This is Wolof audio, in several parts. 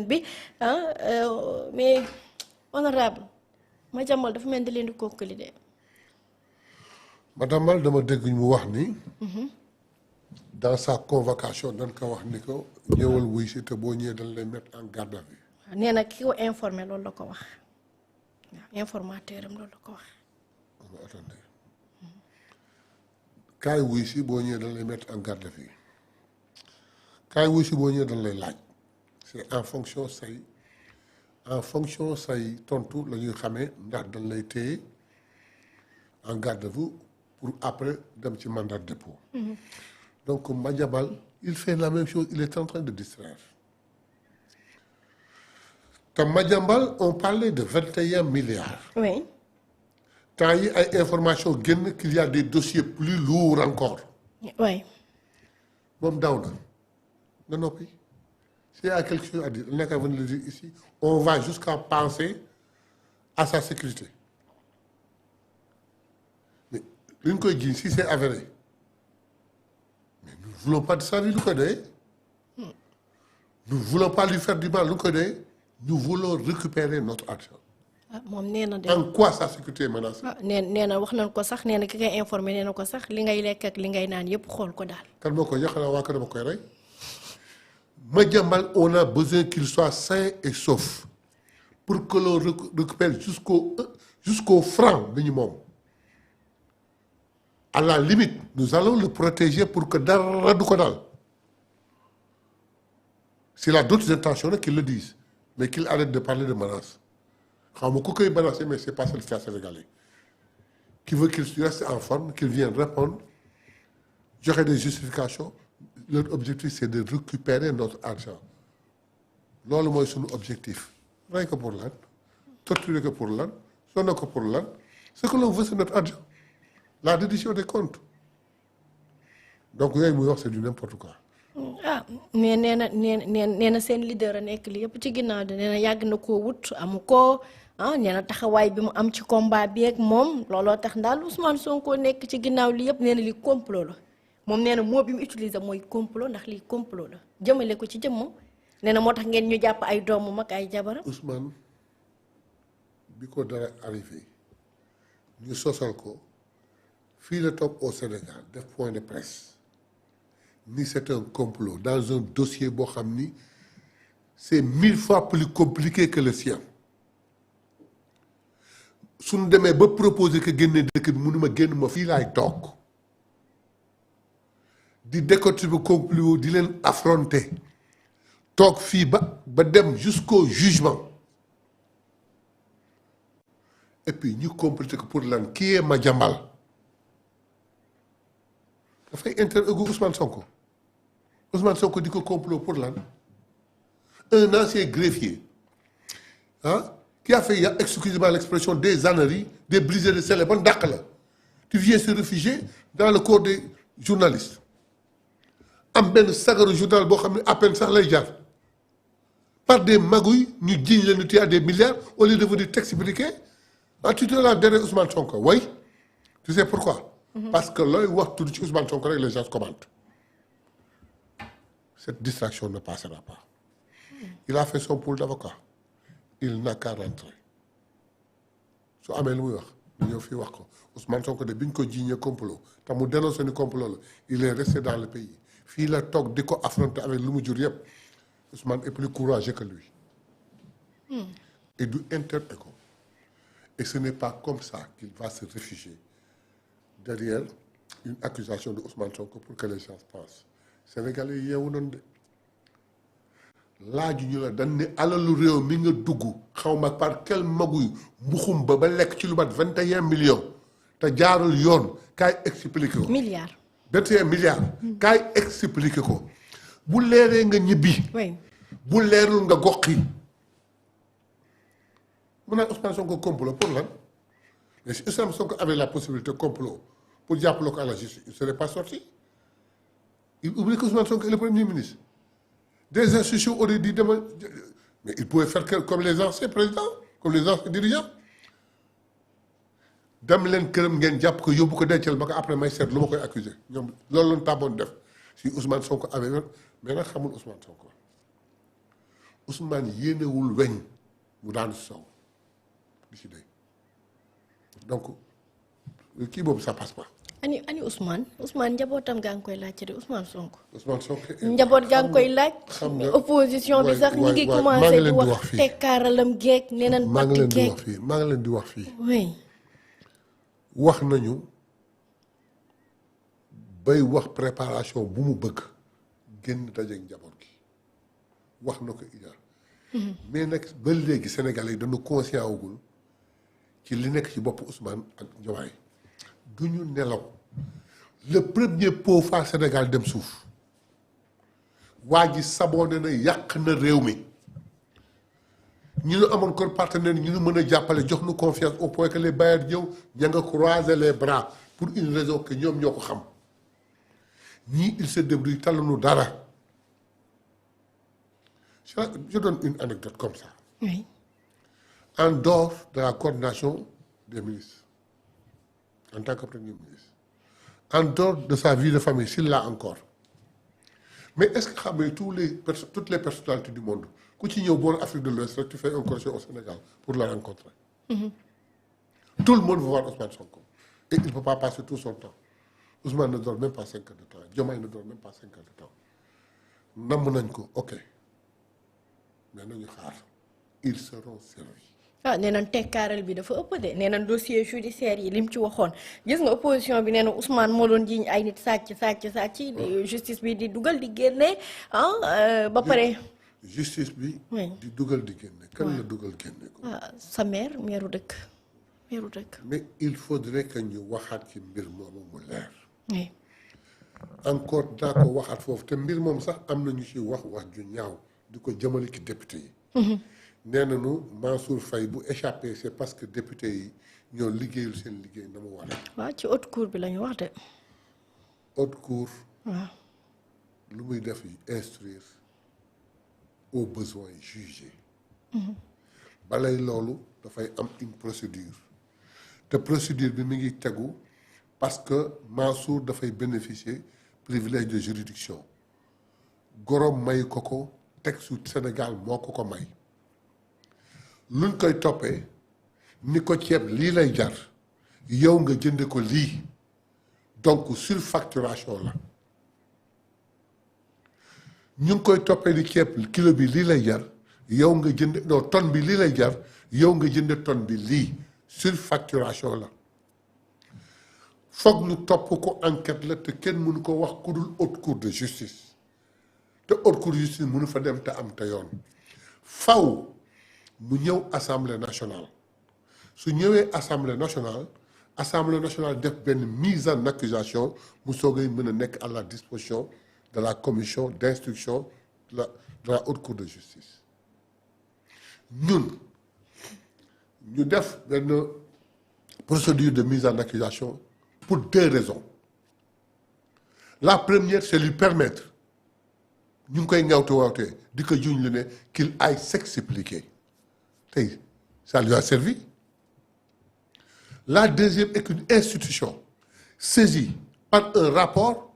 bi mais honorable Madiambal dafa mel ni leen di kookali de. Madiambal dama dégg mu wax ni. dans sa convocation dañ ko wax ni ko ñëwal wuy si te boo ñëwee dañ lay mettre en garde à vue. nee na ki ko informé loolu la ko wax waaw informateur am loolu la ko wax. attendez kaay wuy si boo ñëwee dañ lay mettre en garde à vue kaay wuy si boo ñëwee dañ lay laaj c'est en fonction say tontu la ñuy xamee ndax dañ lay téye en garde à vue pour après dem ci mandat de dépôt. Donc Madiambal il fait la même chose il est en train de distraire te Madiambal on parlait de 21 milliards. oui. temps yi ay information génn qu'il y a des dossiers plus lourds encore. oui. moom daw na noppi s'il y a quelque chose à dire on n'a qu'à venir le dire ici on va jusqu'à penser à sa sécurité mais li ñu koy jiiñ si c'est avéré mais nous ne voulons pas de sa vie lu ko doyee nous ne voulons pas lui faire du mal lu ko doyee nous voulons récupérer notre argent. moom nee na de. en quoi sa sécurité est menacée. nee na wax nañ ko sax nee na ki koy informé nee na ko sax li ngay lekk ak li ngay naan yëpp xool ko daal. kan moo koy yàq na waa kër dama koy rey Madiambal on a besoin qu'il soit sain et sauf pour que l'on récupère jusqu'au franc bi ñu moom à la limite nous allons le protéger pour que dara du ko daal s'il a d'autres intentions nag qu'il le dise mais qu'il arrête de parler de menace xaw ma ku koy menacer mais c'est pas le cas sénégalais qui veut qu'il reste en forme qu'il vienne répondre joxe des justifications leur objectif c'est de récupérer notre argent loolu mooy suñu objectif rey ko pour lan torturer ko pour lan sonn ko pour lan ce que l'on veut c'est notre argent la reddition des comptes donc yooyu muy wax c'est du n'importe quoi. mais nee na seen leader a nekk li yëpp ci ginnaaw de nee na yàgg na koo wut amu ko nee na taxawaay bi mu am ci combat bi ak moom looloo tax ndaal Ousmane Sonko nekk ci ginnaaw li yëpp nee na li complot la moom nee na moo bi mu utiliser mooy complot ndax lii complot la jëmale ko ci jëmmam nee na moo tax ngeen ñu jàpp ay doomu mag ay jabaram. Ousmane bi ko dara arrivé ñu sosal ko fii la toog au Sénégal def point de presse ni c'est un complot dans un dossier boo xam ni c'est 1000 fois plus compliqué que le sien suñu demee ba proposer que génne dëkk bi mënuma génn ma fii laay toog di décortiquer complot di leen affronter toog fii ba dem jusqu'au jugement et puis ñu compléter ko pour lan kii est Madiambal dafay interroger Ousmane Sonko di ko complot pour lan un ancien greffier qui a fait excusez-moi l'expression des âneries des brisés de selle ban dàq la tu viens se réfugier dans le corps des journalistes am benn sagaru journal boo xam ne à peine sax lay jaar par des magouilles ñu jiiñ leen tu as des milliards au lieu de venir t'expliquer tu te la derrière Ousmane Sonko oui tu sais pourquoi parce que looy wax tudd ci Ousmane Sonko rek les gens commentent cette distraction ne passera pas il a fait son pool d'avocat il n'a qu'à rentrer su amee lu muy wax ñu ñëw fii wax ko Ousmane Sonko de bi ñu ko jiiñee complot te mu dénoncé ni complot la il est resté dans le pays fii la toog di ko affronter avec lu mu jur yëpp Ousmane est plus courageux que lui et du inter-écho et ce n'est pas comme ça qu'il va se réfugier derrière une accusation de Ousmane Sonko pour que les gens pensent Sénégalais yi yeewu noonu de laaju ñu la dañ ne alalu réew mi nga dugg xaw ma par quel maguy mbuxum ba lekk ci lu mat 21 millions te jaarul yoon kaay expliquer ko. milliards. 21 milliards. kaay expliquer ko bu leeree nga ñibbi. oui bu leerul nga goxi mu naan Ousmane Sonko complot pour lan mais si Ousmane Sonko avait la possibilité complot pour jàppale ko à la justice il ne serait pas sorti il oublie que Ousmane Sonko est le premier ministre des institutions auraient dit demain mais il pouvait faire comme les anciens présidents comme les anciens dirigeants dem leen këram ngeen jàpp ko yóbbu ko dencal ba ko après may seet lu ma koy accuser ñoom loolu lañu tàmmoon def si Ousmane Sonko avait mais nag xamul Ousmane Sonko Ousmane yéenewul weñ mu daanu si sow di si dee donc kii boobu ça passe pas. ani Ousmane njabootam gaa ngi koy laajte de Ousmane Sonko. Ousmane Sonko njaboot gaa ngi koy laaj. xam nga opposition bi sax ñu ngi commencé di wax tekkaaralam geeg neneen maa ngi parti leen di geeg. wax fii maa ngi leen di wax fii. oui. wax nañu bay wax préparation bu mu bëgg génn dajeeg njaboot gi wax na ko Ida. mais nag ba léegi Sénégalais yi dañu conscient wugul ci li nekk ci bopp Ousmane ak Diomaye du ñu nelaw le premier pot fa Sénégal dem suuf waa ji saboone na yàq na réew mi ñu nu amoon kon partenaire ñu nu mën a jàppale jox nu confiance au point que les bailleurs ñëw ña nga croiser les bras pour une raison que ñoom ñoo ko xam ñii il se débrouille talanu dara je donne une anecdote comme ça. oui. En dehors de la coordination des ministres, en tant que Premier ministre, en dehors de sa vie de famille, s'il l'a encore. Mais est-ce que xam nga toutes les personnalités du monde ku ci ñëw boor Afrique de l'Ouest rek tu fais un crochet au Sénégal pour la rencontrer. Tout le monde veut voir Ousmane Sonko. Et il ne peut pas passer tout son temps. Ousmane ne dort même pas 5 heures de temps. Diomaye ne dort même pas 5 heures de temps. namm nañ ko ok mais nañu xaar ils seront servis. ah nee nañ tekkaaral bi dafa ëpp de nee nañ dossier judiciaire yi lim ci waxoon gis nga opposition bi nee na Ousmane moo doon jiiñ ay nit sàcc justice bi di dugal di génne ba pare. justice bi. di dugal di génne. kan la dugal génne ko. sa meeru dëkk. mais il faudrait que ñu waxaat ci mbir moomu mu leer. oui. encore daa ko waxaat foofu te mbir moom sax am na ñu ci wax ju ñaaw di ko jëmale ci député yi. nee nañu Mansour Faye bu échappé c'est parce que député yi ñoo liggéeyul seen liggéey na mu waree. waaw ci haute cour bi la ñu wax de. haute cour. waaw. lu muy def yi instruire au besoin juger. balay loolu dafay am une procédure te procédure bi mi ngi tegu parce que Mansour dafay bénéficier privilège de juridiction gorom may ko texte Sénégal moo ko may. luñ koy toppee ni ko ceeb lii lay jar yow nga jënde ko lii donc surfacturation la ñu ngi koy toppee ni ceeb kilo bi lii lay jar yow nga jënd non tonne bi lii lay jar yow nga jënd tonne bi lii surfacturation la foog ñu topp ko enquête la te kenn mënu ko wax ku dul haute cour de justice te haute cour de justice mënu fa dem te am te yoon faw mu ñëw assemblée nationale su ñëwee assemblée nationale def benn mise en accusation mu soogay mën a nekk à la disposition de la commission d'instruction de la haute cour de justice ñun ñu def benn procédure de mise en accusation pour 2 raisons la première c'est lui permettre ñu ngi koy ngawte di ko juñ lu ne qu'il aille s'expliquer tey ça lui a servi la deuxième est qu'une institution saisie par un rapport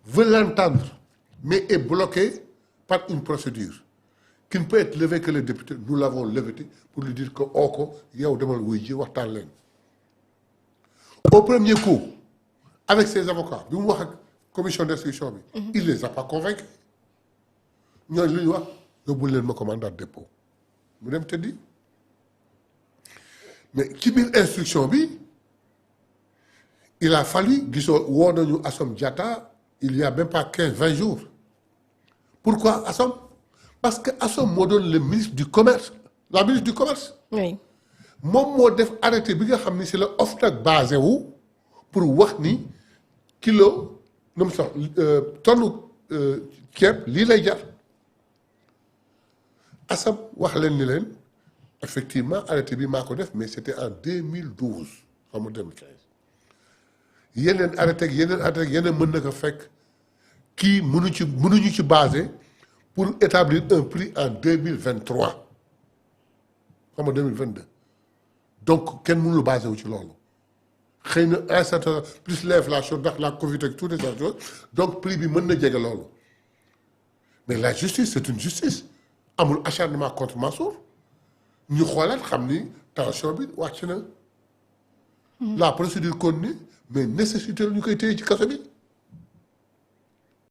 veut l'entendre mais est bloquée par une procédure qui ne peut être levée que les députés nous l'avons levée pour lui dire que ko yow demal wuy ji waxtaan leen au premier coup avec ses avocats bi mu wax ak commission d'instruction bi il les a pas convaincus ñooñu lu ñu wax yóbbul leen ma mandat de dépôt mu dem tëddi mais ci biir instruction bi il a fallu gisoo woo nañu Assome Diatta il y a même pas 15-20 jours pourquoi Assome parce que Assome moo doon le ministre du commerce la ministre du commerce. oui. moom moo def arrêté bi nga xam ni c'est la OFNAC basé wu pour wax ni kilo nu mu sax tonne ceeb lii lay jar Assome wax leen ni leen effectivement arrêté bi maa ko def mais c'était en 2012 xam nga 2015 yeneen arrêté ak yeneen mën na ko fekk kii mënuñu ci basé pour établir un prix en 2023 xam nga 2022 donc kenn mënul basé wu ci loolu xëy na un certain plus l'inflation ndax la Covid ak toutes ces choses donc prix bi mën na jege loolu mais la justice c'est une justice amul acharnement contre Mansour ñu xoolaat xam ni tension bi wàcc na. la procédure continue mais nécessité ñu koy téye ci kaso bi.